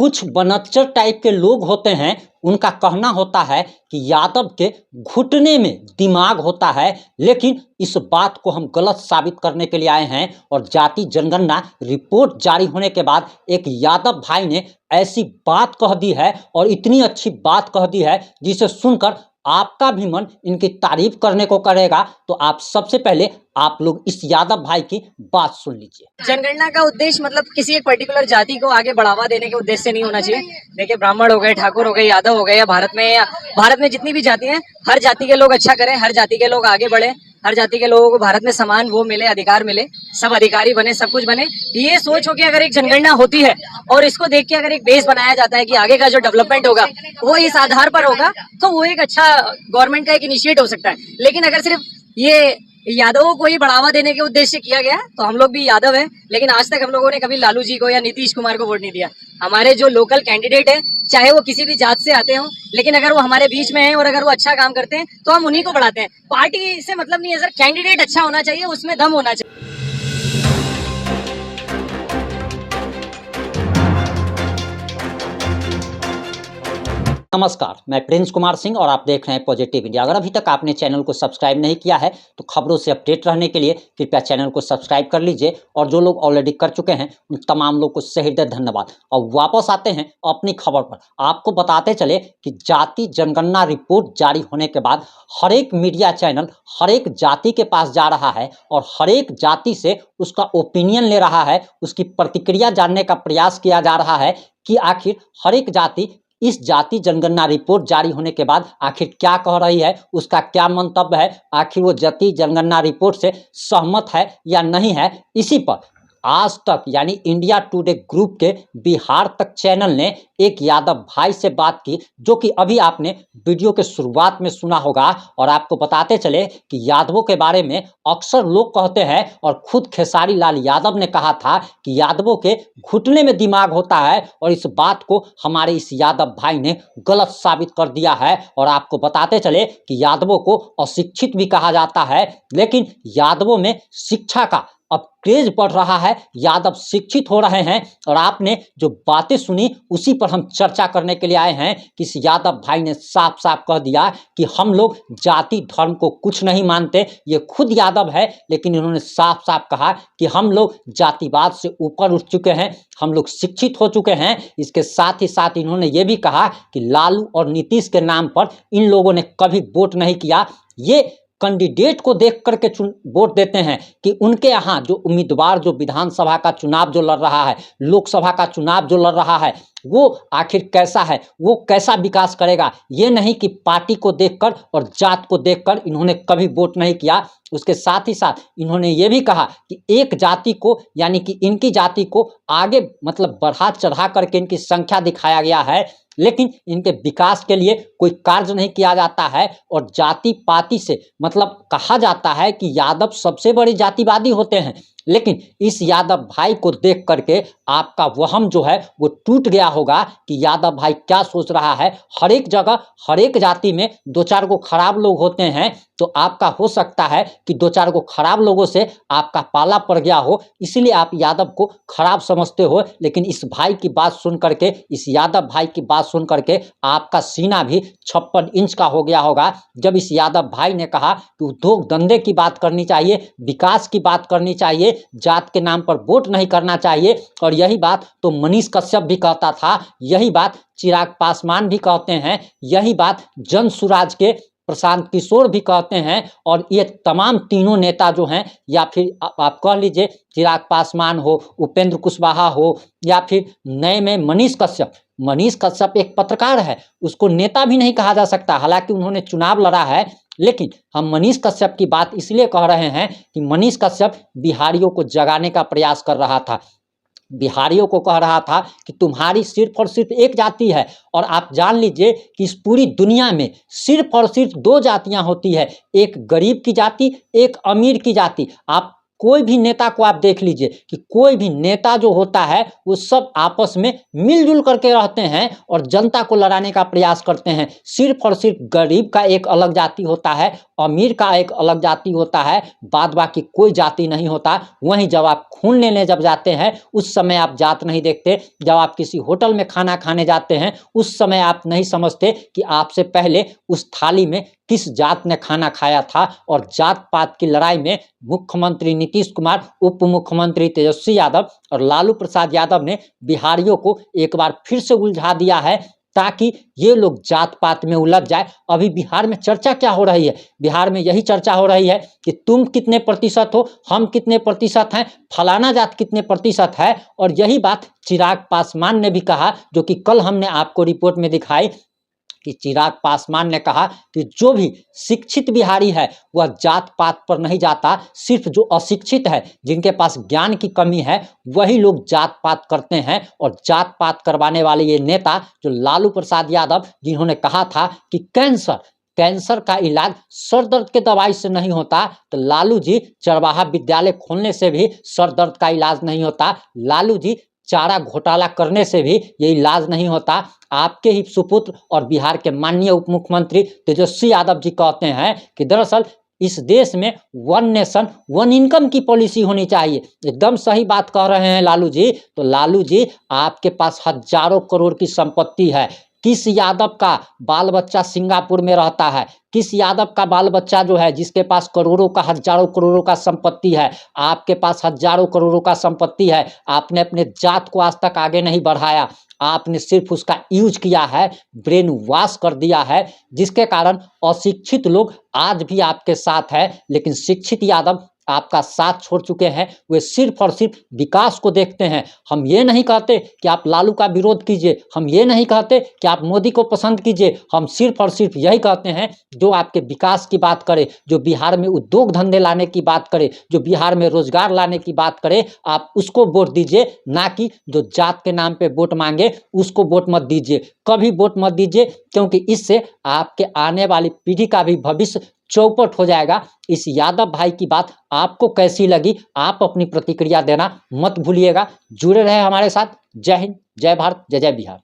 कुछ बनच्चर टाइप के लोग होते हैं, उनका कहना होता है कि यादव के घुटने में दिमाग होता है, लेकिन इस बात को हम गलत साबित करने के लिए आए हैं। और जाति जनगणना रिपोर्ट जारी होने के बाद एक यादव भाई ने ऐसी बात कह दी है और इतनी अच्छी बात कह दी है जिसे सुनकर आपका भी मन इनकी तारीफ करने को करेगा। तो आप सबसे पहले आप लोग इस यादव भाई की बात सुन लीजिए। जनगणना का उद्देश्य मतलब किसी एक पर्टिकुलर जाति को आगे बढ़ावा देने के उद्देश्य से नहीं होना चाहिए। देखिए, ब्राह्मण हो गए, ठाकुर हो गए, यादव हो गए, या भारत में जितनी भी जाति हैं, हर जाति के लोग अच्छा करें, हर जाति के लोग आगे बढ़े, हर जाति के लोगों को भारत में समान वो मिले, अधिकार मिले, सब अधिकारी बने, सब कुछ बने। ये सोच हो कि अगर एक जनगणना होती है और इसको देख के अगर एक बेस बनाया जाता है कि आगे का जो डेवलपमेंट होगा वो इस आधार पर होगा, तो वो एक अच्छा गवर्नमेंट का एक इनिशिएट हो सकता है। लेकिन अगर सिर्फ ये यादवों को ही बढ़ावा देने के उद्देश्य से किया गया, तो हम लोग भी यादव हैं, लेकिन आज तक हम लोगों ने कभी लालू जी को या नीतीश कुमार को वोट नहीं दिया। हमारे जो लोकल कैंडिडेट है, चाहे वो किसी भी जात से आते हो, लेकिन अगर वो हमारे बीच में है और अगर वो अच्छा काम करते हैं तो हम उन्हीं को बढ़ाते हैं। पार्टी से मतलब नहीं है सर, कैंडिडेट अच्छा होना चाहिए, उसमें दम होना चाहिए। नमस्कार, मैं प्रिंस कुमार सिंह और आप देख रहे हैं पॉजिटिव इंडिया। अगर अभी तक आपने चैनल को सब्सक्राइब नहीं किया है तो खबरों से अपडेट रहने के लिए कृपया चैनल को सब्सक्राइब कर लीजिए, और जो लोग ऑलरेडी कर चुके हैं उन तमाम लोग को सहृदय धन्यवाद। और वापस आते हैं अपनी खबर पर। आपको बताते चले कि जाति जनगणना रिपोर्ट जारी होने के बाद हर एक मीडिया चैनल हर एक जाति के पास जा रहा है और हर एक जाति से उसका ओपिनियन ले रहा है, उसकी प्रतिक्रिया जानने का प्रयास किया जा रहा है कि आखिर हर एक जाति इस जाति जनगणना रिपोर्ट जारी होने के बाद आखिर क्या कह रही है, उसका क्या मंतव्य है, आखिर वो जाति जनगणना रिपोर्ट से सहमत है या नहीं है। इसी पर आज तक यानी इंडिया टुडे ग्रुप के बिहार तक चैनल ने एक यादव भाई से बात की, जो कि अभी आपने वीडियो के शुरुआत में सुना होगा। और आपको बताते चले कि यादवों के बारे में अक्सर लोग कहते हैं, और खुद खेसारी लाल यादव ने कहा था कि यादवों के घुटने में दिमाग होता है, और इस बात को हमारे इस यादव भाई ने गलत साबित कर दिया है। और आपको बताते चले कि यादवों को अशिक्षित भी कहा जाता है, लेकिन यादवों में शिक्षा का अब क्रेज बढ़ रहा है, यादव शिक्षित हो रहे हैं। और आपने जो बातें सुनी उसी पर हम चर्चा करने के लिए आए हैं कि इस यादव भाई ने साफ साफ कह दिया कि हम लोग जाति धर्म को कुछ नहीं मानते। ये खुद यादव है, लेकिन इन्होंने साफ साफ कहा कि हम लोग जातिवाद से ऊपर उठ चुके हैं, हम लोग शिक्षित हो चुके हैं। इसके साथ ही साथ इन्होंने ये भी कहा कि लालू और नीतीश के नाम पर इन लोगों ने कभी वोट नहीं किया। ये कैंडिडेट को देख करके वोट देते हैं कि उनके यहाँ जो उम्मीदवार जो विधानसभा का चुनाव जो लड़ रहा है, लोकसभा का चुनाव जो लड़ रहा है, वो आखिर कैसा है, वो कैसा विकास करेगा। ये नहीं कि पार्टी को देखकर और जात को देखकर इन्होंने कभी वोट नहीं किया। उसके साथ ही साथ इन्होंने ये भी कहा कि एक जाति को यानी कि इनकी जाति को आगे मतलब बढ़ा चढ़ा करके इनकी संख्या दिखाया गया है, लेकिन इनके विकास के लिए कोई कार्य नहीं किया जाता है। और जाति पाति से मतलब कहा जाता है कि यादव सबसे बड़े जातिवादी होते हैं, लेकिन इस यादव भाई को देख करके आपका वहम जो है वो टूट गया होगा कि यादव भाई क्या सोच रहा है। हर एक जगह हर एक जाति में दो चार को खराब लोग होते हैं, तो आपका हो सकता है कि दो चार को खराब लोगों से आपका पाला पड़ गया हो, इसलिए आप यादव को खराब समझते हो। लेकिन इस भाई की बात सुन करके, इस यादव भाई की बात सुन करके आपका सीना भी 56 इंच का हो गया होगा, जब इस यादव भाई ने कहा कि उद्योग धंधे की बात करनी चाहिए, विकास की बात करनी चाहिए, जात के नाम पर वोट नहीं करना चाहिए। और यही बात तो मनीष कश्यप भी कहता था, यही बात चिराग पासवान भी कहते हैं, यही बात जन सुराज के प्रशांत किशोर भी कहते हैं। और ये तमाम तीनों नेता जो हैं, या फिर आप कह लीजिए चिराग पासवान हो, उपेंद्र कुशवाहा हो, या फिर नए में मनीष कश्यप एक पत्रकार है, उसको नेता भी नहीं कहा जा सकता, हालांकि उन्होंने चुनाव लड़ा है। लेकिन हम मनीष कश्यप की बात इसलिए कह रहे हैं कि मनीष कश्यप बिहारियों को जगाने का प्रयास कर रहा था, बिहारियों को कह रहा था कि तुम्हारी सिर्फ और सिर्फ एक जाति है। और आप जान लीजिए कि इस पूरी दुनिया में सिर्फ और सिर्फ दो जातियां होती है, एक गरीब की जाति, एक अमीर की जाति। आप कोई भी नेता को आप देख लीजिए कि कोई भी नेता जो होता है वो सब आपस में मिलजुल करके रहते हैं और जनता को लड़ाने का प्रयास करते हैं। सिर्फ और सिर्फ गरीब का एक अलग जाति होता है, अमीर का एक अलग जाति होता है, बाद बाकी कोई जाति नहीं होता। वहीं जब आप खून लेने जब जाते हैं उस समय आप जात नहीं देखते। जब आप किसी होटल में खाना खाने जाते हैं उस समय आप नहीं समझते कि आपसे पहले उस थाली में किस जात ने खाना खाया था। और जात पात की लड़ाई में मुख्यमंत्री नीतीश कुमार, उप मुख्यमंत्री तेजस्वी यादव और लालू प्रसाद यादव ने बिहारियों को एक बार फिर से उलझा दिया है ताकि ये लोग जात पात में उलझ जाए। अभी बिहार में चर्चा क्या हो रही है? बिहार में यही चर्चा हो रही है कि तुम कितने प्रतिशत हो, हम कितने प्रतिशत हैं, फलाना जात कितने प्रतिशत है। और यही बात चिराग पासवान ने भी कहा, जो कि कल हमने आपको रिपोर्ट में दिखाई कि चिराग पासवान ने कहा कि जो भी शिक्षित बिहारी है वह जात पात पर नहीं जाता, सिर्फ जो अशिक्षित है, जिनके पास ज्ञान की कमी है, वही लोग जात पात करते हैं। और जात पात करवाने वाले ये नेता जो लालू प्रसाद यादव, जिन्होंने कहा था कि कैंसर का इलाज सर दर्द के दवाई से नहीं होता, तो लालू जी चरवाहा विद्यालय खोलने से भी सर दर्द का इलाज नहीं होता। लालू जी चारा घोटाला करने से भी ये इलाज नहीं होता। आपके ही सुपुत्र और बिहार के माननीय उप मुख्यमंत्री तेजस्वी यादव जी कहते हैं कि दरअसल इस देश में वन नेशन वन इनकम की पॉलिसी होनी चाहिए। एकदम सही बात कह रहे हैं लालू जी। तो लालू जी, आपके पास हजारों करोड़ की संपत्ति है। किस यादव का बाल बच्चा सिंगापुर में रहता है? किस यादव का बाल बच्चा जो है, जिसके पास करोड़ों का, हजारों करोड़ों का संपत्ति है? आपके पास हजारों करोड़ों का संपत्ति है, आपने अपने जात को आज तक आगे नहीं बढ़ाया। आपने सिर्फ उसका यूज किया है, ब्रेन वॉश कर दिया है, जिसके कारण अशिक्षित लोग आज भी आपके साथ है। लेकिन शिक्षित यादव आपका साथ छोड़ चुके हैं। वे सिर्फ और सिर्फ विकास को देखते हैं। हम ये नहीं कहते कि आप लालू का विरोध कीजिए, हम ये नहीं कहते कि आप मोदी को पसंद कीजिए। हम सिर्फ और सिर्फ यही कहते हैं जो आपके विकास की बात करे, जो बिहार में उद्योग धंधे लाने की बात करे, जो बिहार में रोजगार लाने की बात करे, आप उसको वोट दीजिए। ना कि जो जात के नाम पे वोट मांगे उसको वोट मत दीजिए। कभी वोट मत दीजिए, क्योंकि इससे आपके आने वाली पीढ़ी का भी भविष्य चौपट हो जाएगा। इस यादव भाई की बात आपको कैसी लगी? आप अपनी प्रतिक्रिया देना मत भूलिएगा। जुड़े रहे हमारे साथ। जय हिंद, जय भारत, जय जय बिहार।